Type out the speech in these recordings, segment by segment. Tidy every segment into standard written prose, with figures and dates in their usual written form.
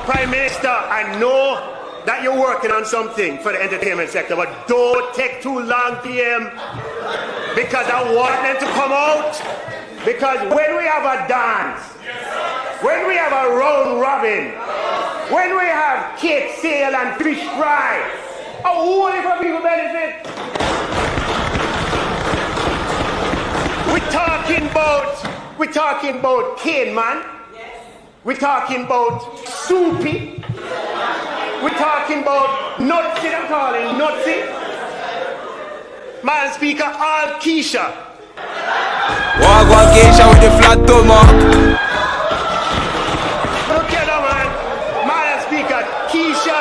Prime Minister, I know that you're working on something for the entertainment sector, but don't take too long, PM, because I want them to come out. Because when we have a dance, when we have a round robin, when we have cake sale and fish fry, a whole heap of people benefit. We're talking about cane, man. We're talking about soupy. We're talking about nutsy, I'm calling nutsy. Man speaker, all Keisha. Walk one Keisha with the flat tomahawk. Okay, no, man. Man speaker, Keisha.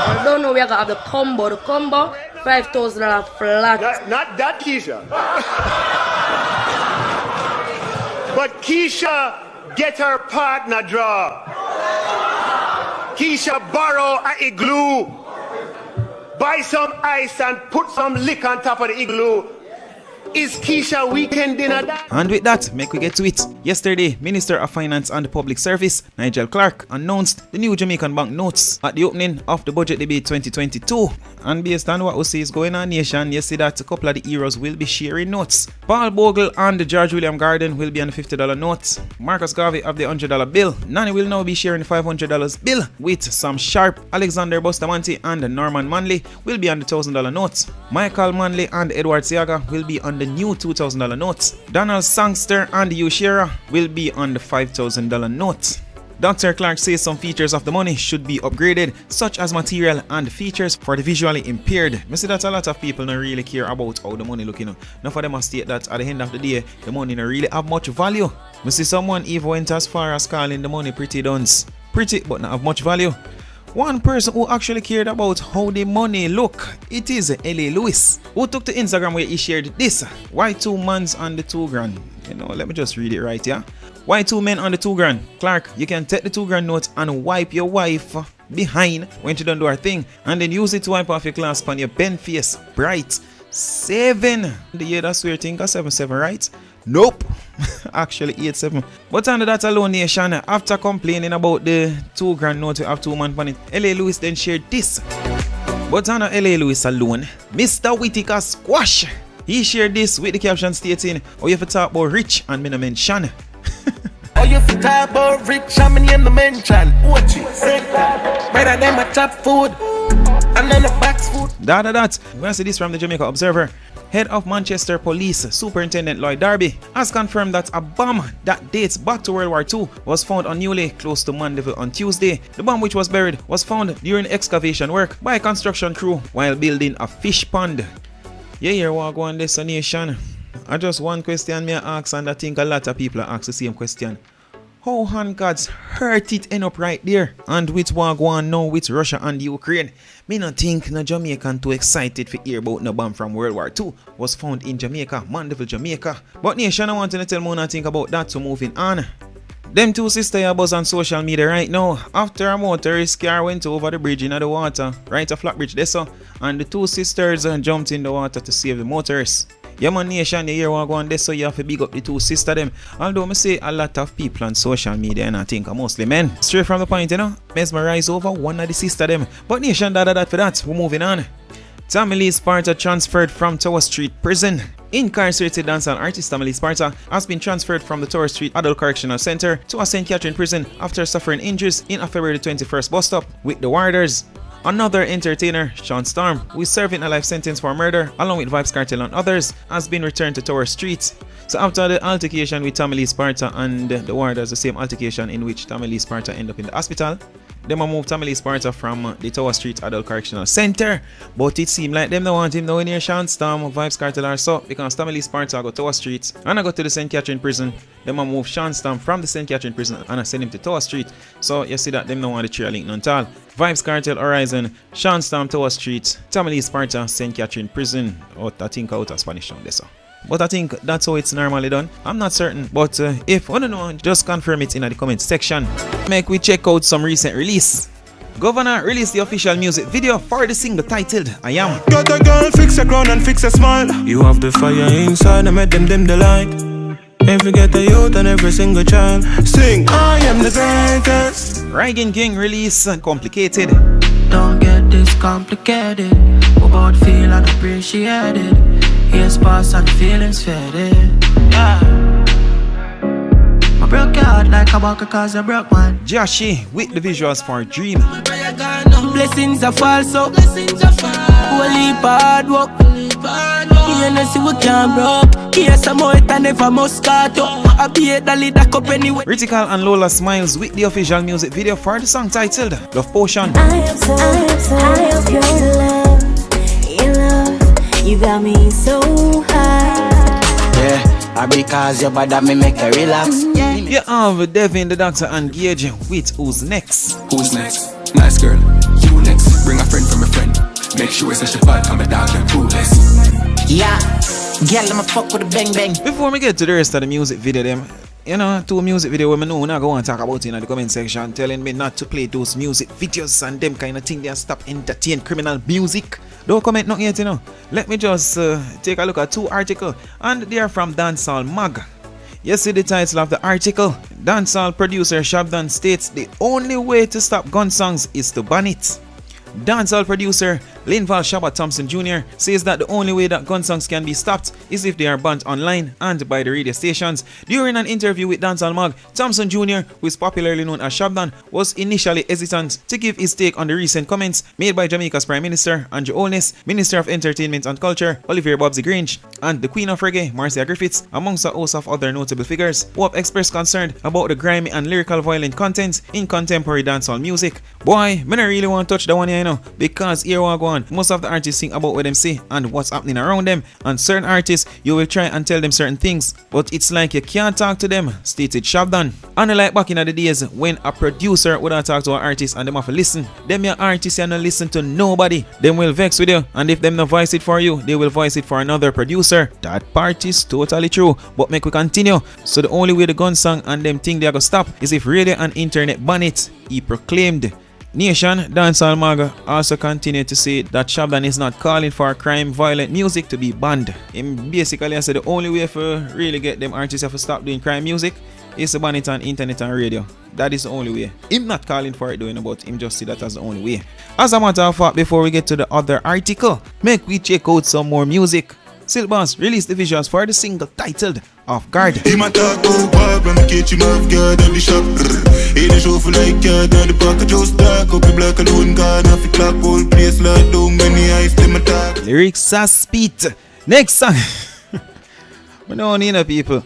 I don't know, we are going to have the combo. The combo, $5,000 flat. Not that Keisha. But Keisha get her partner draw. Keisha borrow an igloo. Buy some ice and put some lick on top of the igloo. Is Keisha weekend dinner done? And with that, make we get to it. Yesterday, Minister of Finance and Public Service, Nigel Clark, announced the new Jamaican bank notes at the opening of the budget debate 2022. And based on what we see is going on nation, you see that a couple of the heroes will be sharing notes. Paul Bogle and George William Garden will be on the $50 notes. Marcus Garvey of the $100 bill. Nani will now be sharing the $500 bill with Sam Sharp, Alexander Bustamante and Norman Manley will be on the $1,000 notes. Michael Manley and Edward Siaga will be on the new $2,000 notes. Donald Sangster and Hugh Shearer will be on the $5,000 note. Dr. Clark says some features of the money should be upgraded, such as material and features for the visually impaired. I see that a lot of people don't really care about how the money looking. None of them state that at the end of the day, the money don't really have much value. I see someone even went as far as calling the money pretty dunce. Pretty, but not have much value. One person who actually cared about how the money look, it is L.A. Lewis, who took to Instagram where he shared this. Why 2 months on the $2,000? You know, let me just read it right, yeah? Why 2 men on the $2,000? Clark, you can take the $2,000 note and wipe your wife behind when she don't do her thing, and then use it to wipe off your clasp on your bent face. Bright. 7. The year that's where you think of 7, right? Nope. Actually 8-7. But under that alone, nation, after complaining about the $2,000 note to have 2 months on it, L.A. Lewis then shared this. But under L.A. Lewis alone, Mr. Whitaker Squash, he shared this with the caption stating, "Oh, you have to talk about rich and me no mention." Oh, you have to talk about rich and me no mention. What you say? Better than my chop food and then the box food. That. We're going to see this from the Jamaica Observer. Head of Manchester Police, Superintendent Lloyd Darby, has confirmed that a bomb that dates back to World War II was found on Newley, close to Mandeville on Tuesday. The bomb, which was buried, was found during excavation work by a construction crew while building a fish pond. Yeah, here we go on destination. I just one question me ask, and I think a lot of people ask the same question. How hand gods hurt it end up right there? And with what go on now with Russia and Ukraine, me not think no Jamaican too excited for hear about no bomb from World War II was found in Jamaica, Mandeville, Jamaica. But nation, I want to tell me nothing about that, so moving on. Them two sisters are buzz on social media right now after a motorist car went over the bridge in the water, right a flat bridge there, so, and the two sisters jumped in the water to save the motorist. Yeah man, nation, you hear what go on there, so you have to big up the two sisters them. Although I say a lot of people on social media, and I think mostly men, straight from the point, you know, mesmerize over one of the sisters them. But nation, that for that, we're moving on. Tommy Lee Sparta transferred from Tower Street Prison. Incarcerated dancehall artist Tommy Lee Sparta has been transferred from the Tower Street Adult Correctional Center to a St. Catherine prison after suffering injuries in a February 21st bus stop with the warders. Another entertainer, Sean Storm, who is serving a life sentence for murder along with Vybz Kartel and others, has been returned to Tower Street. So after the altercation with Tommy Lee Sparta and the warders, the same altercation in which Tommy Lee Sparta ended up in the hospital, them moved Tommy Lee Sparta from the Tower Street Adult Correctional Center, but it seemed like them don't want him now near Sean Storm, Vybz Kartel or so, because Tommy Lee Sparta go to Tower Street and I go to the St. Catherine prison. Them move Sean Storm from the St. Catherine prison and I send him to Tower Street. So you see that them don't want the trio link none at all. Vybz Kartel Horizon, Sean Storm Tower Street, Tommy Lee Sparta St. Catherine prison. I think out of Spanish town there, so. But I think that's how it's normally done. I'm not certain, but if you don't know, just confirm it in the comment section. Make we check out some recent release. Governor released the official music video for the single titled I Am. Got a girl, fix a crown and fix a smile. You have the fire inside, I made them the light. If you get the youth and every single child sing, I am the greatest. Ryan King release Complicated. Don't get this complicated. About feel and appreciate it. Yes, pass and feelings faded. Yeah. My broke out like a bucket cause I broke one. Joshi with the visuals for Dream. Blessings are false up. Holy bad work. You know see we can't broke. Yes, I'm out and never Moscato. I be a dolly that cup anyway. Ritical and Lola Smiles with the official music video for the song titled Love Potion. I am so pure love. In love, you got me so high. Yeah, because your body me make you relax. You have Devin the Doctor and Gage with Who's Next. Who's next? Nice girl, you next. Bring a friend from a friend. Make sure it's such a bad, I'm a dog and clueless. Yeah, girl, I'ma fuck with a bang bang. Before we get to the rest of the music video, them, you know, two music video women know now go and talk about in the comment section, telling me not to play those music videos and them kind of thing. They stop entertain criminal music. Don't comment nothing yet, you know. Let me just take a look at two articles, and they are from Dancehall Mag. You see the title of the article. Dancehall producer Shab states the only way to stop gun songs is to ban it. Dancehall producer Linval Shaba Thompson Jr. says that the only way that gun songs can be stopped is if they are banned online and by the radio stations. During an interview with Dancehall Mag, Thompson Jr., who is popularly known as Shabdan, was initially hesitant to give his take on the recent comments made by Jamaica's Prime Minister Andrew Holness, Minister of Entertainment and Culture Olivier Bobsy Grange, and the Queen of Reggae Marcia Griffiths, amongst a host of other notable figures who have expressed concern about the grimy and lyrical violent content in contemporary dancehall music. Boy, me not really want to touch that one here, you know, because here we go on. Most of the artists sing about what them say and what's happening around them, and certain artists you will try and tell them certain things, but it's like you can't talk to them, stated Shabdan. And like back in the days when a producer would have talked to an artist and them have to listen, them your artists and not listen to nobody. Them will vex with you, and if them not voice it for you, they will voice it for another producer. That part is totally true, but make we continue. So the only way the gun song and them thing they are gonna stop is if radio and internet ban it, he proclaimed. Nation Dancehall Mag also continued to say that Shabdan is not calling for crime violent music to be banned. Him basically said the only way for really get them artists to stop doing crime music is to ban it on internet and radio. That is the only way. Him not calling for it doing, but him just see that as the only way. As a matter of fact, before we get to the other article, make we check out some more music. Silbans released the visuals for the single titled Off Guard. He my talk go wild when I catch him off guard and the shop. He the show for like yard and the pocket just dark. Up the black alone gone off the clock. Whole place like down when the eyes them attack. Lyrics are speed. Next song. We don't need no people.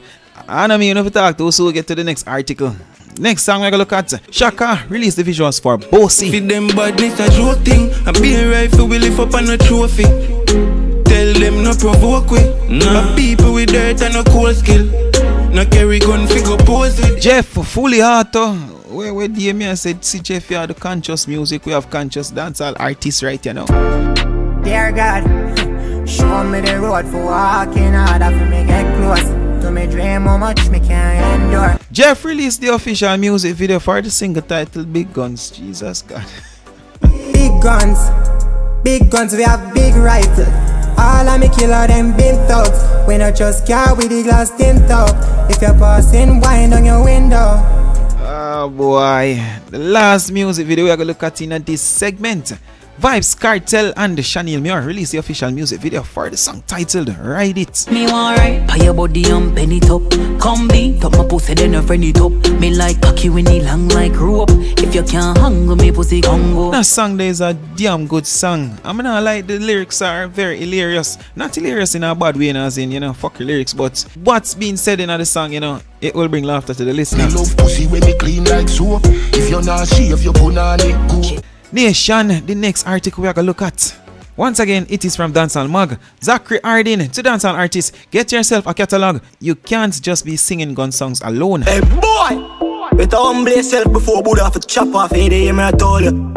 I know me, you know, to talk to, so we get to the next article. Next song we're gonna look at. Shaka released the visuals for Bossy. Feed them badness a joke thing. I be a rifle we lift up on a trophy. Tell them no provoke we. No people with dirt and no cool skill. No carry gun figure pose with. Jeff fully auto. Where Damien said, see Jeff, you have the conscious music. We have conscious dancehall artists right here now. Dear God, show me the road for walking hard after me get close to me dream how much me can endure. Jeff released the official music video for the single titled Big Guns. Jesus God. Big guns, we have big rifles. All of me killer them been thugs. We not just car with the glass tint up. If you're passing, wind on your window. Oh boy. The last music video we are going to look at in this segment. Vibes Cartel and Chanel Muir released the official music video for the song titled Ride It. Me want right, pay your body and bend it up. Come beat up my pussy then I friend it up. Me like cocky when it long like rope. If you can't hang with me pussy Congo. That song there is a damn good song. I mean, I like the lyrics are very hilarious. Not hilarious in a bad way, as in, you know, fuck your lyrics, but what's being said in the song, you know, it will bring laughter to the listener. Me love pussy when me clean like soap. If you're not shave, you put on it go. Nation, the next article we are going to look at. Once again, it is from Dancehall Mag. Zachary Hardin to dancehall artists, get yourself a catalog. You can't just be singing gun songs alone. Hey boy, better humble yourself before Buddha for chop off any day, I told you.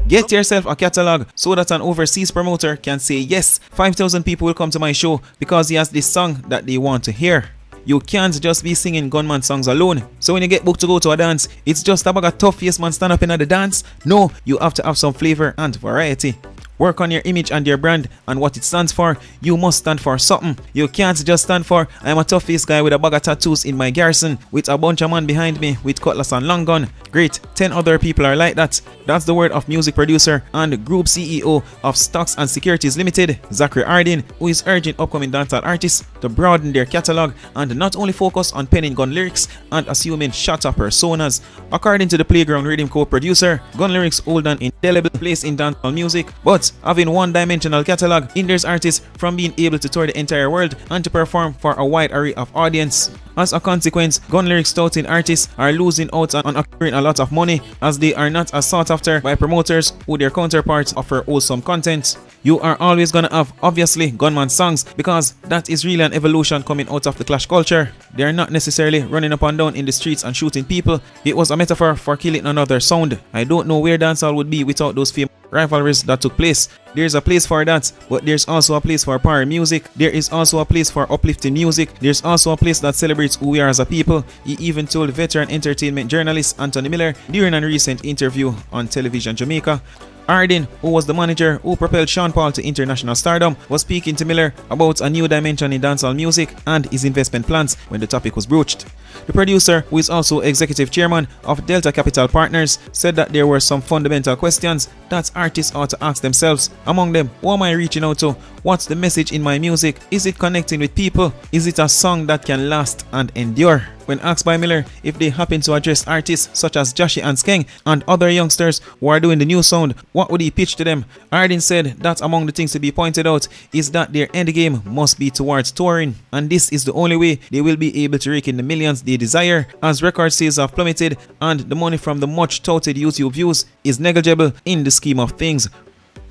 Get yourself a catalog so that an overseas promoter can say yes, 5,000 people will come to my show because he has this song that they want to hear. You can't just be singing gunman songs alone. So when you get booked to go to a dance, it's just about a tough face man stand up in the dance. No, you have to have some flavor and variety. Work on your image and your brand and what it stands for. You must stand for something. You can't just stand for I'm a tough face guy with a bag of tattoos in my garrison with a bunch of men behind me with cutlass and long gun. Great, 10 other people are like that. That's the word of music producer and group CEO of Stocks and Securities Limited, Zachary Hardin, who is urging upcoming dancehall artists to broaden their catalog and not only focus on penning gun lyrics and assuming shot up personas. According to the Playground Rhythm co-producer, gun lyrics hold an indelible place in dancehall music, but having one-dimensional catalog hinders artists from being able to tour the entire world and to perform for a wide array of audience. As a consequence, gun lyrics touting artists are losing out on acquiring a lot of money as they are not as sought after by promoters who their counterparts offer wholesome content. You are always gonna have, obviously, gunman songs because that is really an evolution coming out of the clash culture. They are not necessarily running up and down in the streets and shooting people. It was a metaphor for killing another sound. I don't know where dancehall would be without those famous rivalries that took place. There's a place for that, but there's also a place for power music. There is also a place for uplifting music. There's also a place that celebrates who we are as a people. He even told veteran entertainment journalist Anthony Miller during a recent interview on Television Jamaica. Hardin, who was the manager who propelled Sean Paul to international stardom, was speaking to Miller about a new dimension in dancehall music and his investment plans when the topic was broached. The producer, who is also executive chairman of Delta Capital Partners, said that there were some fundamental questions that artists ought to ask themselves. Among them, who am I reaching out to? What's the message in my music? Is it connecting with people? Is it a song that can last and endure? When asked by Miller if they happen to address artists such as Joshi and Skeng and other youngsters who are doing the new sound, what would he pitch to them? Hardin said that among the things to be pointed out is that their end game must be towards touring, and this is the only way they will be able to rake in the millions they desire, as record sales have plummeted and the money from the much touted YouTube views is negligible in the scheme of things.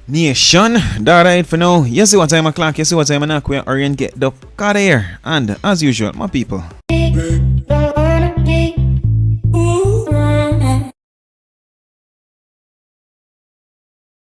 Nation, that right for now. You see what time o'clock, you see what time o'clock, we are in get the cut here, and as usual, my people.